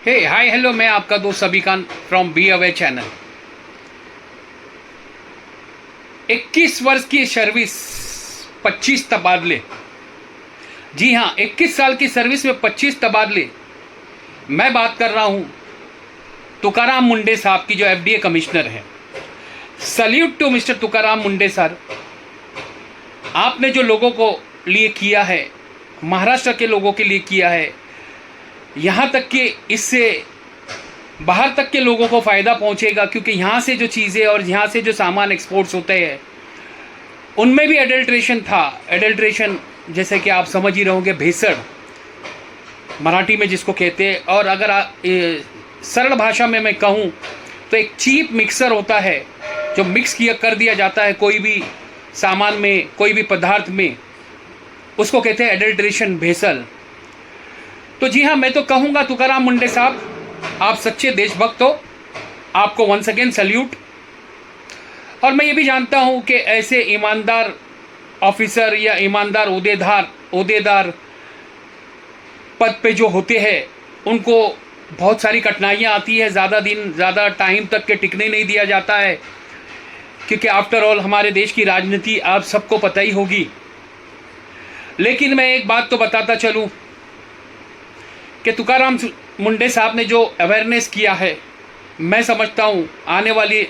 हे hi hello, मैं आपका दोस्त सबिकान फ्रॉम बी अवे चैनल। 21 वर्ष की सर्विस, 25 तबादले। जी हाँ, 21 साल की सर्विस में 25 तबादले। मैं बात कर रहा हूँ तुकाराम मुंडे साहब की, जो एफडीए कमिश्नर है। Salute to mister Tukaram Munde sir. आपने जो लोगों को लिए किया है, महाराष्ट्र के लोगों के लिए किया है, यहाँ तक कि इससे बाहर तक के लोगों को फ़ायदा पहुँचेगा, क्योंकि यहाँ से जो चीज़ें और यहाँ से जो सामान एक्सपोर्ट्स होते हैं उनमें भी एडल्ट्रेशन था। एडल्ट्रेशन जैसे कि आप समझ ही रहोगे, भेसड़ मराठी में जिसको कहते हैं। और अगर सरल भाषा में मैं कहूँ तो एक चीप मिक्सर होता है जो मिक्स कर दिया जाता है कोई भी सामान में, कोई भी पदार्थ में, उसको कहते हैं एडल्ट्रेशन, भेसड़। तो जी हाँ, मैं तो कहूँगा तुकाराम मुंडे साहब, आप सच्चे देशभक्त हो, आपको वंस अगेन सल्यूट। और मैं ये भी जानता हूँ कि ऐसे ईमानदार ऑफिसर या ईमानदार ओहदेदार पद पे जो होते हैं उनको बहुत सारी कठिनाइयाँ आती है। ज़्यादा टाइम तक के टिकने नहीं दिया जाता है, क्योंकि आफ्टर ऑल हमारे देश की राजनीति आप सबको पता ही होगी। लेकिन मैं एक बात तो बताता चलूँ कि तुकाराम मुंडे साहब ने जो अवेयरनेस किया है, मैं समझता हूँ आने वाले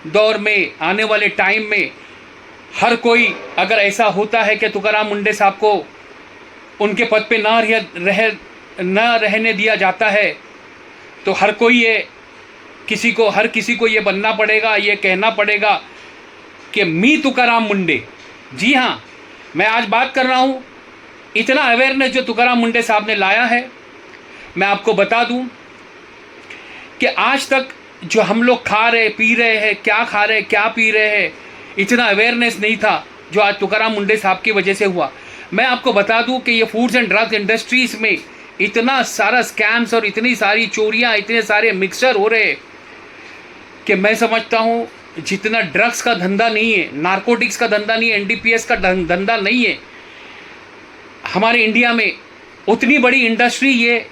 दौर में, आने वाले टाइम में हर कोई, अगर ऐसा होता है कि तुकाराम मुंडे साहब को उनके पद पे न रहने दिया जाता है, तो हर किसी को ये बनना पड़ेगा, ये कहना पड़ेगा कि मी तुकाराम मुंडे। जी हाँ, मैं आज बात कर रहा हूँ, इतना अवेयरनेस जो तुकाराम मुंडे साहब ने लाया है। मैं आपको बता दूं कि आज तक जो हम लोग खा रहे पी रहे हैं, क्या खा रहे क्या पी रहे हैं, इतना अवेयरनेस नहीं था जो आज तुकाराम मुंडे साहब की वजह से हुआ। मैं आपको बता दूं कि ये फूड्स एंड ड्रग्स इंडस्ट्रीज़ में इतना सारा स्कैम्स और इतनी सारी चोरियां, इतने सारे मिक्सचर हो रहे हैं कि मैं समझता हूं जितना ड्रग्स का धंधा नहीं है, नारकोटिक्स का धंधा नहीं है, एनडीपीएस का धंधा नहीं है हमारे इंडिया में, उतनी बड़ी इंडस्ट्री ये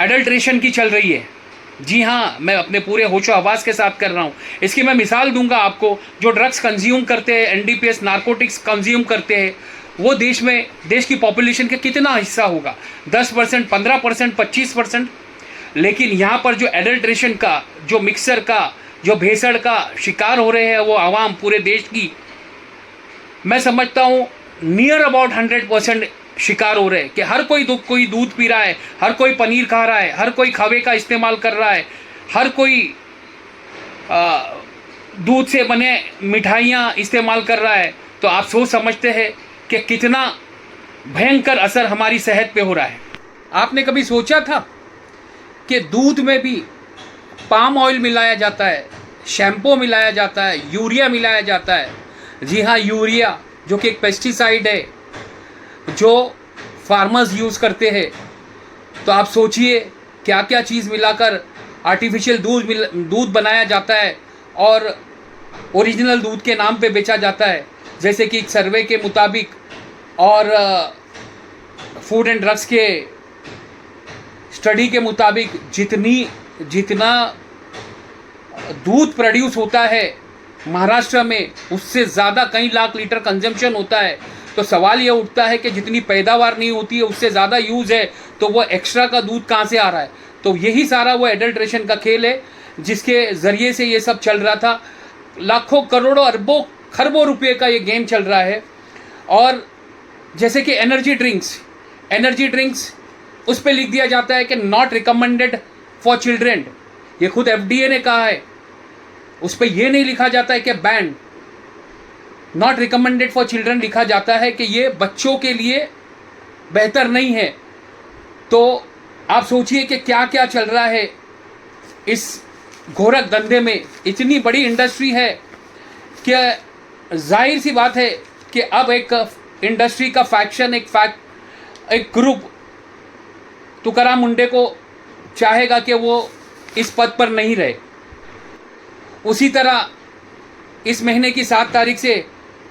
एडल्ट्रेशन की चल रही है। जी हाँ, मैं अपने पूरे होशो हवास के साथ कर रहा हूँ। इसकी मैं मिसाल दूंगा आपको। जो ड्रग्स कंज्यूम करते हैं, एनडीपीएस नारकोटिक्स कंज्यूम करते हैं, वो देश की पॉपुलेशन का कितना हिस्सा होगा? 10%, 15%, 25%। लेकिन यहाँ पर जो एडल्ट्रेशन का, जो मिक्सर का, जो भेसड़ का शिकार हो रहे हैं वो आवाम पूरे देश की, मैं समझता हूँ नियर अबाउट 100% शिकार हो रहे हैं। कि हर कोई दूध पी रहा है, हर कोई पनीर खा रहा है, हर कोई खवे का इस्तेमाल कर रहा है, हर कोई दूध से बने मिठाइयाँ इस्तेमाल कर रहा है। तो आप सोच समझते हैं कि कितना भयंकर असर हमारी सेहत पे हो रहा है। आपने कभी सोचा था कि दूध में भी पाम ऑयल मिलाया जाता है, शैम्पू मिलाया जाता है, यूरिया मिलाया जाता है? जी हाँ, यूरिया जो कि एक पेस्टिसाइड है जो फार्मर्स यूज़ करते हैं। तो आप सोचिए क्या क्या चीज़ मिलाकर आर्टिफिशियल दूध बनाया जाता है और ओरिजिनल दूध के नाम पे बेचा जाता है। जैसे कि एक सर्वे के मुताबिक और फूड एंड ड्रग्स के स्टडी के मुताबिक जितना दूध प्रोड्यूस होता है महाराष्ट्र में, उससे ज़्यादा कई लाख लीटर कंजम्पशन होता है। तो सवाल ये उठता है कि जितनी पैदावार नहीं होती है उससे ज़्यादा यूज़ है, तो वो एक्स्ट्रा का दूध कहाँ से आ रहा है? तो यही सारा वो एडल्ट्रेशन का खेल है जिसके ज़रिए से ये सब चल रहा था। लाखों करोड़ों अरबों खरबों रुपए का ये गेम चल रहा है। और जैसे कि एनर्जी ड्रिंक्स उस पर लिख दिया जाता है कि नॉट रिकमेंडेड फॉर चिल्ड्रेन। ये खुद एफडीए ने कहा है। उस पर यह नहीं लिखा जाता है कि band, not recommended for children लिखा जाता है कि ये बच्चों के लिए बेहतर नहीं है। तो आप सोचिए कि क्या क्या चल रहा है इस घोरक धंधे में। इतनी बड़ी इंडस्ट्री है कि जाहिर सी बात है कि अब एक इंडस्ट्री का फैक्शन, एक ग्रुप तुकाराम मुंडे को चाहेगा कि वो इस पद पर नहीं रहे। उसी तरह इस महीने की 7 तारीख से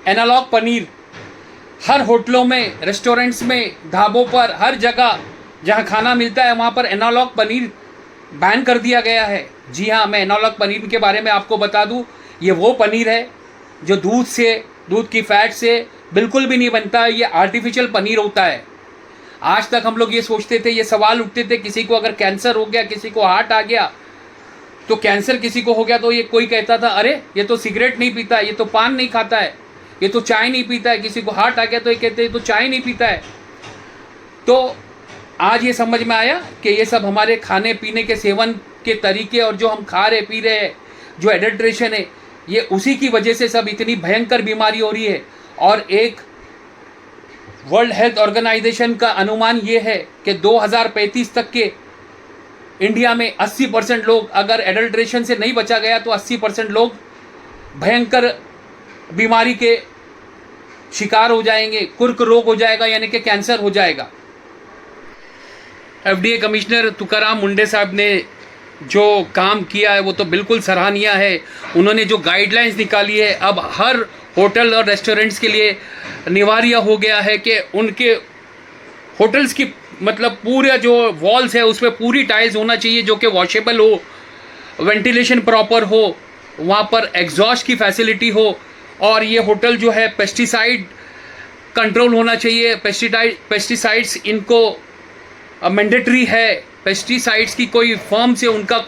एनालॉग पनीर हर होटलों में, रेस्टोरेंट्स में, ढाबों पर, हर जगह जहां खाना मिलता है वहां पर एनालॉग पनीर बैन कर दिया गया है। जी हाँ, मैं एनालॉग पनीर के बारे में आपको बता दूं, ये वो पनीर है जो दूध की फैट से बिल्कुल भी नहीं बनता है। ये आर्टिफिशियल पनीर होता है। आज तक हम लोग ये सोचते थे, ये सवाल उठते थे, किसी को अगर कैंसर हो गया, किसी को हार्ट आ गया, तो कैंसर किसी को हो गया तो ये कोई कहता था अरे ये तो सिगरेट नहीं पीता है, ये तो पान नहीं खाता है, ये तो चाय नहीं पीता है। किसी को हार्ट आ गया तो ये कहते हैं तो चाय नहीं पीता है। तो आज ये समझ में आया कि ये सब हमारे खाने पीने के सेवन के तरीके और जो हम खा रहे पी रहे हैं, जो एडल्ट्रेशन है, ये उसी की वजह से सब इतनी भयंकर बीमारी हो रही है। और एक वर्ल्ड हेल्थ ऑर्गेनाइजेशन का अनुमान ये है कि 2035 तक के इंडिया में 80% लोग, अगर एडल्ट्रेशन से नहीं बचा गया तो 80% लोग भयंकर बीमारी के शिकार हो जाएंगे, कुर्क रोग हो जाएगा, यानी कि कैंसर हो जाएगा। FDA कमिश्नर तुकाराम मुंडे साहब ने जो काम किया है वो तो बिल्कुल सराहनीय है। उन्होंने जो गाइडलाइंस निकाली है, अब हर होटल और रेस्टोरेंट्स के लिए अनिवार्य हो गया है कि उनके होटल्स की मतलब पूरा जो वॉल्स है उसमें पूरी टाइल्स होना चाहिए जो कि वॉशेबल हो, वेंटिलेशन प्रॉपर हो, वहाँ पर एग्जॉस्ट की फैसिलिटी हो, और ये होटल जो है पेस्टिसाइड कंट्रोल होना चाहिए। पेस्टिसाइड्स इनको मैंडेटरी है। पेस्टिसाइड्स की कोई फर्म से उनका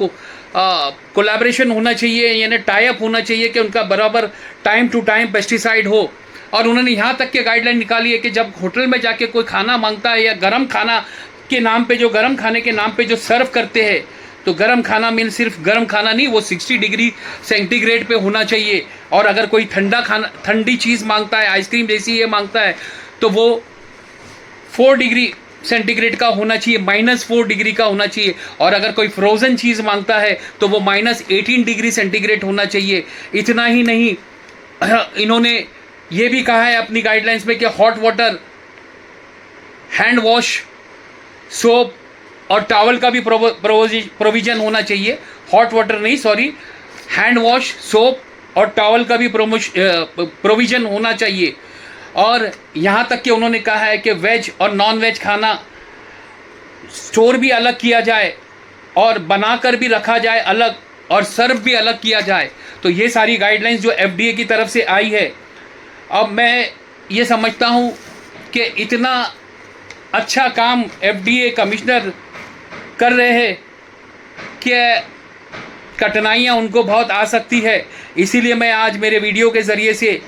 कोलैबोरेशन होना चाहिए, यानी टाई अप होना चाहिए कि उनका बराबर टाइम टू टाइम पेस्टिसाइड हो। और उन्होंने यहाँ तक के गाइडलाइन निकाली है कि जब होटल में जाके कोई खाना मांगता है या गरम खाना के नाम पे जो गरम खाने के नाम पे जो सर्व करते हैं, तो गरम खाना मीन सिर्फ गरम खाना नहीं, वो 60 डिग्री सेंटीग्रेड पे होना चाहिए। और अगर कोई ठंडी चीज़ मांगता है, आइसक्रीम जैसी ये मांगता है, तो वो 4 डिग्री सेंटीग्रेड का होना चाहिए, -4 डिग्री का होना चाहिए। और अगर कोई फ्रोज़न चीज़ मांगता है तो वो -18 डिग्री सेंटीग्रेड होना चाहिए। इतना ही नहीं, इन्होंने ये भी कहा है अपनी गाइडलाइंस में कि hot water, hand wash, soap और टॉवल का भी प्रोविज़न होना चाहिए। हॉट वाटर नहीं, सॉरी, हैंड वॉश, सोप और टॉवल का भी प्रोविज़न होना चाहिए। और यहाँ तक कि उन्होंने कहा है कि वेज और नॉन वेज खाना स्टोर भी अलग किया जाए और बनाकर भी रखा जाए अलग, और सर्व भी अलग किया जाए। तो ये सारी गाइडलाइंस जो FDA की तरफ से आई है, अब मैं ये समझता हूँ कि इतना अच्छा काम FDA कमिश्नर कर रहे हैं कि कठिनाइयाँ उनको बहुत आ सकती है। इसीलिए मैं आज मेरे वीडियो के ज़रिए से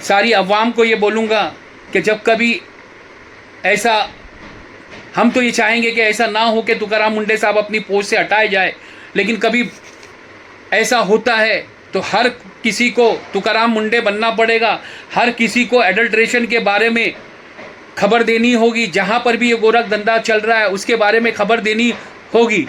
सारी अवाम को ये बोलूँगा कि जब कभी ऐसा, हम तो ये चाहेंगे कि ऐसा ना हो कि तुकाराम मुंडे साहब अपनी पोस्ट से हटाए जाए, लेकिन कभी ऐसा होता है तो हर किसी को तुकाराम मुंडे बनना पड़ेगा। हर किसी को एडल्ट्रेशन के बारे में खबर देनी होगी। जहाँ पर भी ये गोरख धंधा चल रहा है उसके बारे में खबर देनी होगी।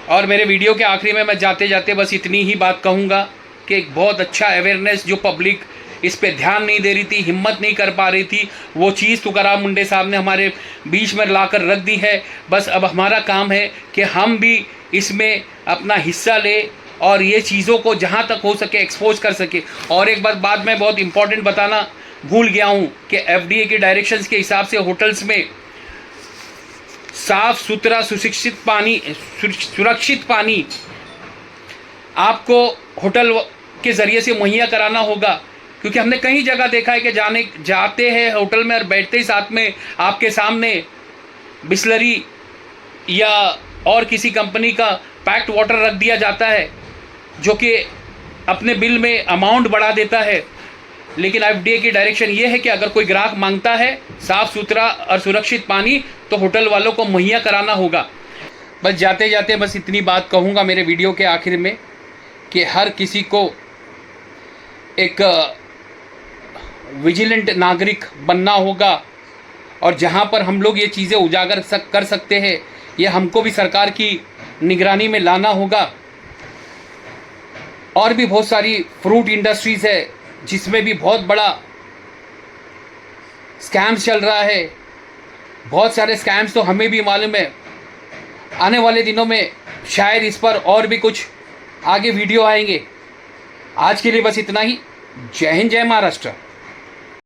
और मेरे वीडियो के आखिरी में मैं जाते जाते बस इतनी ही बात कहूँगा कि एक बहुत अच्छा अवेयरनेस, जो पब्लिक इस पे ध्यान नहीं दे रही थी, हिम्मत नहीं कर पा रही थी, वो चीज़ तुकाराम मुंडे साहब ने हमारे बीच में लाकर रख दी है। बस अब हमारा काम है कि हम भी इसमें अपना हिस्सा ले और ये चीज़ों को जहाँ तक हो सके एक्सपोज कर सके। और एक बात मैं बहुत इंपॉर्टेंट बताना भूल गया हूँ कि FDA के डायरेक्शंस के हिसाब से होटल्स में साफ़ सुथरा सुरक्षित पानी आपको होटल के ज़रिए से मुहैया कराना होगा। क्योंकि हमने कई जगह देखा है कि जाते हैं होटल में और बैठते ही साथ में आपके सामने बिस्लरी या और किसी कंपनी का पैक्ड वाटर रख दिया जाता है, जो कि अपने बिल में अमाउंट बढ़ा देता है। लेकिन FDA की डायरेक्शन ये है कि अगर कोई ग्राहक मांगता है साफ़ सुथरा और सुरक्षित पानी, तो होटल वालों को मुहैया कराना होगा। बस जाते जाते बस इतनी बात कहूँगा मेरे वीडियो के आखिर में कि हर किसी को एक विजिलेंट नागरिक बनना होगा। और जहाँ पर हम लोग ये चीज़ें उजागर कर सकते हैं, ये हमको भी सरकार की निगरानी में लाना होगा। और भी बहुत सारी फ्रूट इंडस्ट्रीज़ है जिसमें भी बहुत बड़ा स्कैम्स चल रहा है। बहुत सारे स्कैम्स तो हमें भी मालूम है। आने वाले दिनों में शायद इस पर और भी कुछ आगे वीडियो आएंगे। आज के लिए बस इतना ही। जय हिंद, जय महाराष्ट्र।